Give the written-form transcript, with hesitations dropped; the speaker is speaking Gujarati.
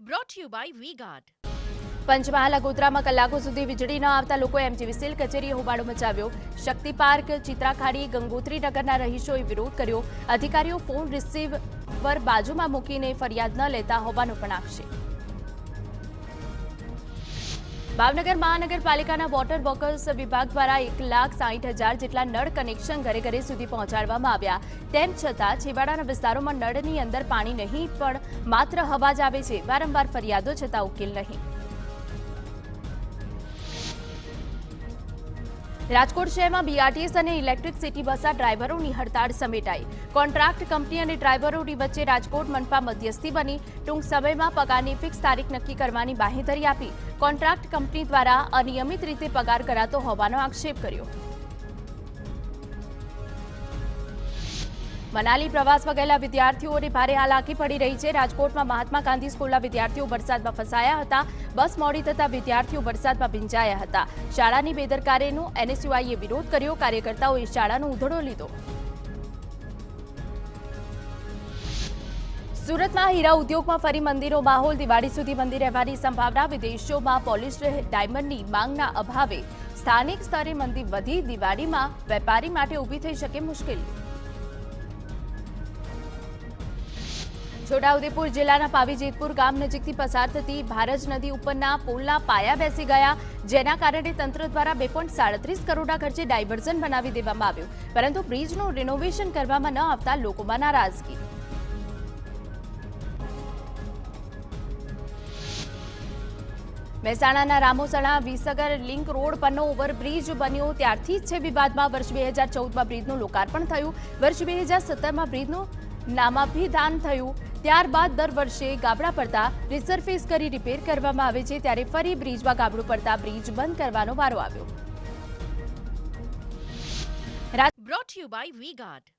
brought to you by V-Guard. Panchmahal અગોતરામાં કલાકો સુધી વીજળી ન આવતા લોકોએ એમજીવીસીએલ કચેરીએ હોબાળો મચાવ્યો. શક્તિ પાર્ક, ચિત્રાખાડી, ગંગોત્રી નગરના રહીશોએ વિરોધ કર્યો. અધિકારીઓ ફોન રિસીવર બાજુમાં મૂકીને ફરિયાદ ન લેતા હોવાનો પણ આક્ષેપ. ભાવનગર મહાનગરપાલિકાના વોટર વર્કર્સ વિભાગ દ્વારા 1,60,000 જેટલા નળ કનેક્શન ઘરે ઘરે સુધી પહોંચાડવામાં આવ્યા. તેમ છતાં છેવાડાના વિસ્તારોમાં નળની અંદર પાણી નહીં પણ માત્ર હવા જ આવે છે. વારંવાર ફરિયાદો છતાં ઉકેલ નહીં. રાજકોટ શહેરમાં બીઆરટીએસ અને ઇલેક્ટ્રિક સિટી બસના ડ્રાઈવરોની હડતાળ સમેટાઈ. કોન્ટ્રાક્ટ કંપની અને ડ્રાઈવરોની વચ્ચે રાજકોટ મનપા મધ્યસ્થી બની ટૂંક સમયમાં પગારની ફિક્સ તારીખ નક્કી કરવાની બાંહેધરી આપી. કોન્ટ્રાક્ટ કંપની દ્વારા અનિયમિત રીતે પગાર કરાતો હોવાનો આક્ષેપ કર્યો. મનાલી પ્રવાસમાં ગયેલા વિદ્યાર્થીઓને ભારે હાલાકી પડી રહી છે. રાજકોટમાં મહાત્મા ગાંધી સ્કૂલના વિદ્યાર્થીઓ વરસાદમાં ફસાયા હતા. બસ મોડી થતા વિદ્યાર્થીઓ વરસાદમાં ભીંજાયા હતા. શાળાની બેદરકારીનો એનએસયુઆઈએ વિરોધ કર્યો. કાર્યકર્તાઓએ શાળાનો ઉધડો લીધો. સુરતમાં હીરા ઉદ્યોગમાં ફરી મંદીનો માહોલ. દિવાળી સુધી મંદી રહેવાની સંભાવના. વિદેશોમાં પોલિશ્ડ ડાયમંડની માંગના અભાવે સ્થાનિક સ્તરે મંદી વધી. દિવાળીમાં વેપારી માટે ઊભી થઈ શકે મુશ્કેલી. છોટાઉદેપુર જિલ્લાના પાવી જેતપુર ગામ નજીકથી પસાર થતી ભારજ નદી ઉપરના પુલના પાયા બેસી ગયા, જેના કારણે તંત્ર દ્વારા 2.37 કરોડના ખર્ચે ડાયવર્ઝન બનાવી દેવામાં આવ્યું. પરંતુ બ્રિજનું રિનોવેશન કરવામાં ન આવતા લોકોમાં નારાજગી. મહેસાણાના રામોસણા વિસગર લિંક રોડ પરનો ઓવરબ્રિજ બન્યો ત્યારથી જ છે વિવાદમાં. વર્ષ 2014માં બ્રિજનું લોકાર્પણ થયું. વર્ષ 2017માં બ્રિજનું નામાભિધાન થયું. ત્યારબાદ દર વર્ષે ગાબડા પડતા રિસરફેસ કરી રિપેર કરવામાં આવે છે. ત્યારે ફરી બ્રિજમાં ગાબડું પડતા બ્રિજ બંધ કરવાનો વારો આવ્યો. Brought to you by V-Guard.